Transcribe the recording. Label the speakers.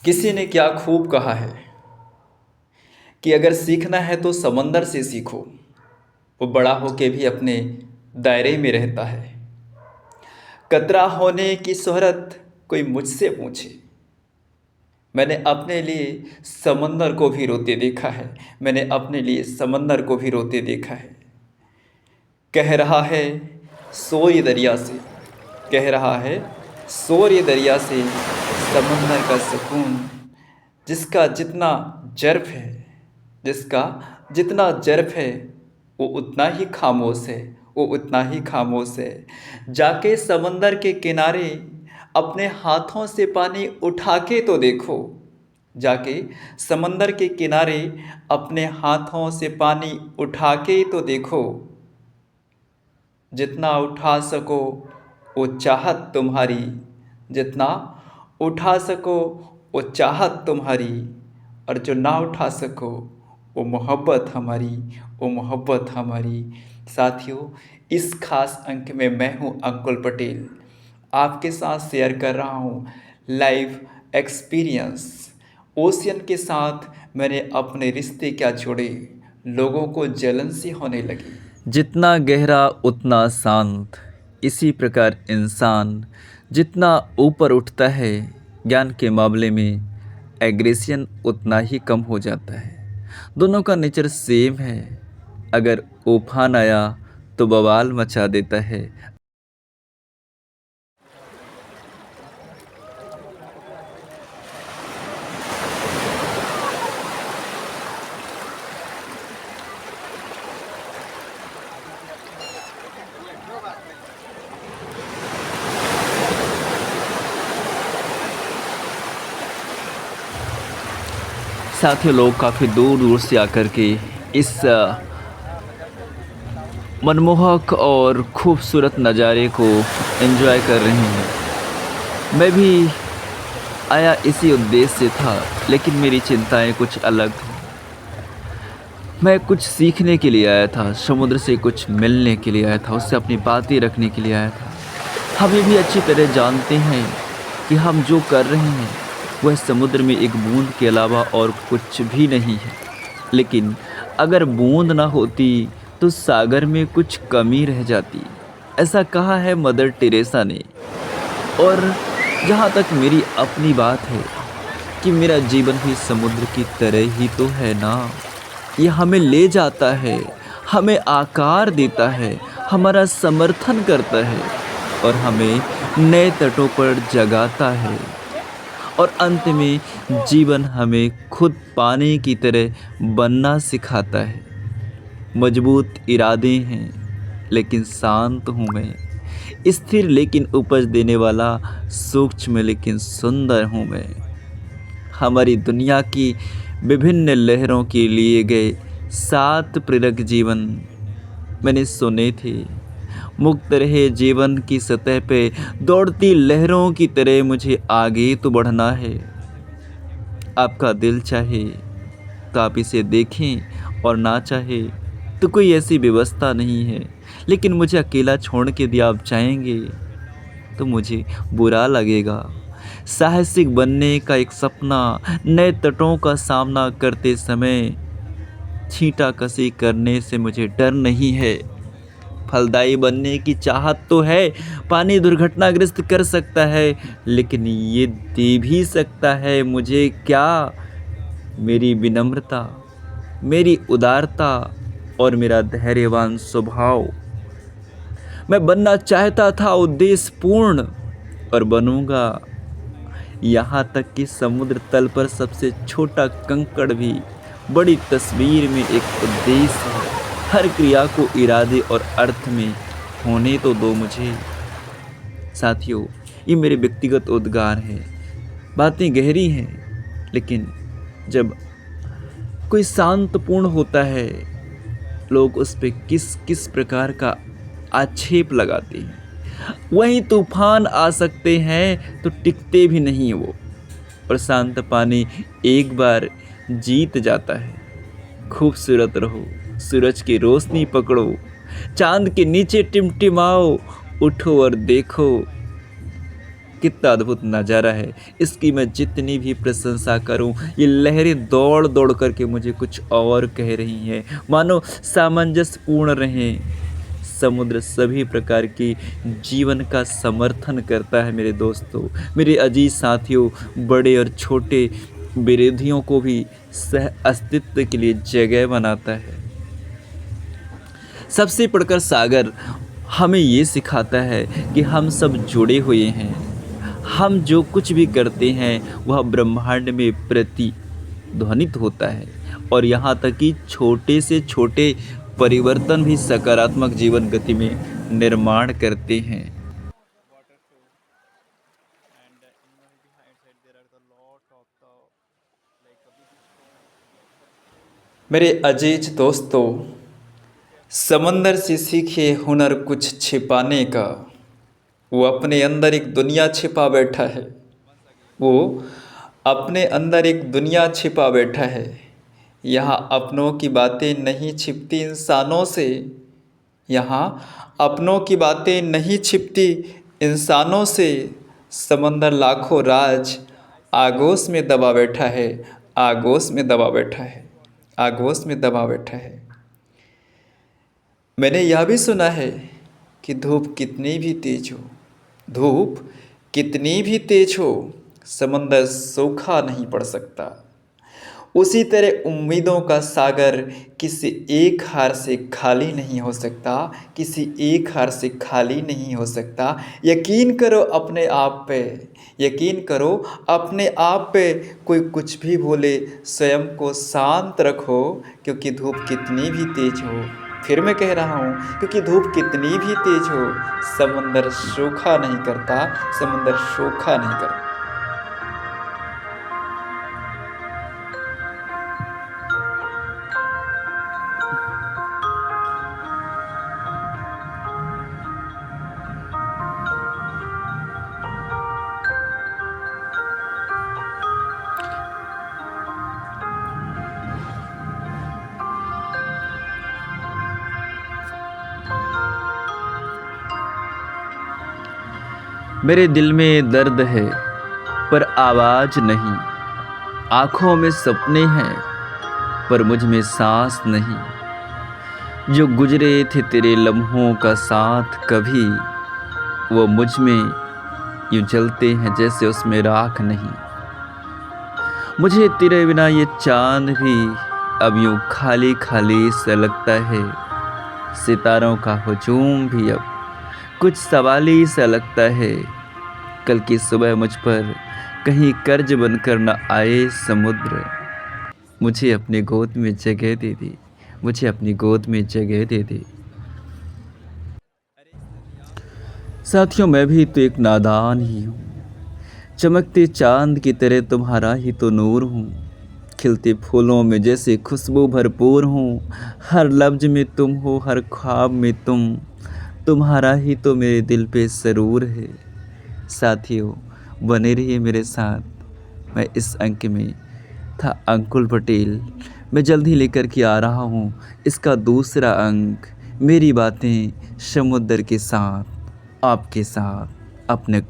Speaker 1: किसी ने क्या खूब कहा है कि अगर सीखना है तो समंदर से सीखो। वो बड़ा होके भी अपने दायरे में रहता है। कतरा होने की शोहरत कोई मुझसे पूछे। मैंने अपने लिए समंदर को भी रोते देखा है। मैंने अपने लिए समंदर को भी रोते देखा है। कह रहा है सोए दरिया से, कह रहा है सोए दरिया से, समंदर का सुकून जिसका जितना जर्फ है, जिसका जितना जर्फ है वो उतना ही खामोश है, वो उतना ही खामोश है। जाके समंदर के किनारे अपने हाथों से पानी उठा के तो देखो। जाके समंदर के किनारे अपने हाथों से पानी उठा के तो देखो। जितना उठा सको वो चाहत तुम्हारी, जितना उठा सको वो चाहत तुम्हारी, और जो ना उठा सको वो मोहब्बत हमारी, वो मोहब्बत हमारी। साथियों, इस खास अंक में मैं हूँ अंकुल पटेल, आपके साथ शेयर कर रहा हूँ लाइव एक्सपीरियंस। ओशियन के साथ मैंने अपने रिश्ते क्या जोड़े, लोगों को जलन सी होने लगी।
Speaker 2: जितना गहरा उतना शांत। इसी प्रकार इंसान जितना ऊपर उठता है ज्ञान के मामले में, एग्रेशन उतना ही कम हो जाता है। दोनों का नेचर सेम है। अगर उफान आया तो बवाल मचा देता है। साथियों, लोग काफ़ी दूर दूर से आकर के इस मनमोहक और खूबसूरत नज़ारे को एंजॉय कर रहे हैं। मैं भी आया इसी उद्देश्य से था, लेकिन मेरी चिंताएं कुछ अलग थी। मैं कुछ सीखने के लिए आया था, समुद्र से कुछ मिलने के लिए आया था, उससे अपनी बातें रखने के लिए आया था। हम ये भी अच्छी तरह जानते हैं कि हम जो कर रहे हैं वह समुद्र में एक बूंद के अलावा और कुछ भी नहीं है। लेकिन अगर बूंद ना होती तो सागर में कुछ कमी रह जाती, ऐसा कहा है मदर टेरेसा ने। और जहाँ तक मेरी अपनी बात है कि मेरा जीवन भी समुद्र की तरह ही तो है ना। ये हमें ले जाता है, हमें आकार देता है, हमारा समर्थन करता है और हमें नए तटों पर जगाता है। और अंत में जीवन हमें खुद पानी की तरह बनना सिखाता है। मजबूत इरादे हैं लेकिन शांत हूँ मैं, स्थिर लेकिन उपज देने वाला, सूक्ष्म लेकिन सुंदर हूँ मैं। हमारी दुनिया की विभिन्न लहरों के लिए गए 7 प्रेरक जीवन मैंने सुने थे। मुक्त रहे जीवन की सतह पे दौड़ती लहरों की तरह मुझे आगे तो बढ़ना है। आपका दिल चाहे तो आप इसे देखें और ना चाहे तो कोई ऐसी व्यवस्था नहीं है। लेकिन मुझे अकेला छोड़ के दिया आप जाएंगे तो मुझे बुरा लगेगा। साहसिक बनने का एक सपना, नए तटों का सामना करते समय छींटाकशी करने से मुझे डर नहीं है। फलदायी बनने की चाहत तो है, पानी दुर्घटनाग्रस्त कर सकता है लेकिन ये दे भी सकता है मुझे क्या? मेरी विनम्रता, मेरी उदारता और मेरा धैर्यवान स्वभाव। मैं बनना चाहता था उद्देश्यपूर्ण और बनूंगा। यहाँ तक कि समुद्र तल पर सबसे छोटा कंकड़ भी बड़ी तस्वीर में एक उद्देश्य है। हर क्रिया को इरादे और अर्थ में होने तो दो मुझे। साथियों, ये मेरे व्यक्तिगत उद्गार हैं। बातें गहरी हैं, लेकिन जब कोई शांतपूर्ण होता है लोग उस पर किस किस प्रकार का आक्षेप लगाते हैं। वहीं तूफान आ सकते हैं तो टिकते भी नहीं वो, और शांत पानी एक बार जीत जाता है। खूबसूरत रहो, सूरज की रोशनी पकड़ो, चांद के नीचे टिमटिमाओ, उठो और देखो। कितना अद्भुत नज़ारा है। इसकी मैं जितनी भी प्रशंसा करूं, ये लहरें दौड़ दौड़ करके मुझे कुछ और कह रही हैं, मानो सामंजस्यपूर्ण रहें। समुद्र सभी प्रकार के जीवन का समर्थन करता है मेरे दोस्तों, मेरे अजीज साथियों। बड़े और छोटे विरोधियों को भी सह अस्तित्व के लिए जगह बनाता है। सबसे पढ़कर सागर हमें ये सिखाता है कि हम सब जुड़े हुए हैं। हम जो कुछ भी करते हैं वह ब्रह्मांड में प्रतिध्वनित होता है, और यहाँ तक कि छोटे से छोटे परिवर्तन भी सकारात्मक जीवन गति में निर्माण करते हैं।
Speaker 1: मेरे अजीज दोस्तों, समंदर से सीखे हुनर कुछ छिपाने का। वो अपने अंदर एक दुनिया छिपा बैठा है। वो अपने अंदर एक दुनिया छिपा बैठा है। यहाँ अपनों की बातें नहीं छिपती इंसानों से। यहाँ अपनों की बातें नहीं छिपती इंसानों से। समंदर लाखों राज आगोश में दबा बैठा है। आगोश में दबा बैठा है। आगोश में दबा बैठा है। मैंने यह भी सुना है कि धूप कितनी भी तेज हो, धूप कितनी भी तेज हो, समंदर सूखा नहीं पड़ सकता। उसी तरह उम्मीदों का सागर किसी एक हार से खाली नहीं हो सकता। किसी एक हार से खाली नहीं हो सकता। यकीन करो अपने आप पे, यकीन करो अपने आप पे। कोई कुछ भी बोले, स्वयं को शांत रखो, क्योंकि धूप कितनी भी तेज हो, फिर मैं कह रहा हूँ, क्योंकि धूप कितनी भी तेज हो, समंदर सूखा नहीं करता। समंदर सूखा नहीं करता।
Speaker 2: मेरे दिल में दर्द है पर आवाज़ नहीं, आँखों में सपने हैं पर मुझ में सांस नहीं। जो गुजरे थे तेरे लम्हों का साथ कभी, वो मुझ में यूँ जलते हैं जैसे उसमें राख नहीं। मुझे तेरे बिना ये चाँद भी अब यूँ खाली खाली सा लगता है। सितारों का हुजूम भी अब कुछ सवाली सा लगता है। कल की सुबह मुझ पर कहीं कर्ज बनकर न आए समुद्र। मुझे अपनी गोद में जगह दे दी, मुझे अपनी गोद में जगह दे दी। साथियों, मैं भी तो एक नादान ही हूँ, चमकते चांद की तरह तुम्हारा ही तो नूर हूँ। खिलते फूलों में जैसे खुशबू भरपूर हूँ। हर लफ्ज़ में तुम हो, हर ख्वाब में तुम, तुम्हारा ही तो मेरे दिल पे सरूर है। साथियों, बने रहिए मेरे साथ। मैं इस अंक में था अंकुल पटेल। मैं जल्द ही लेकर के आ रहा हूँ इसका दूसरा अंक, मेरी बातें समुद्र के साथ, आपके साथ, अपने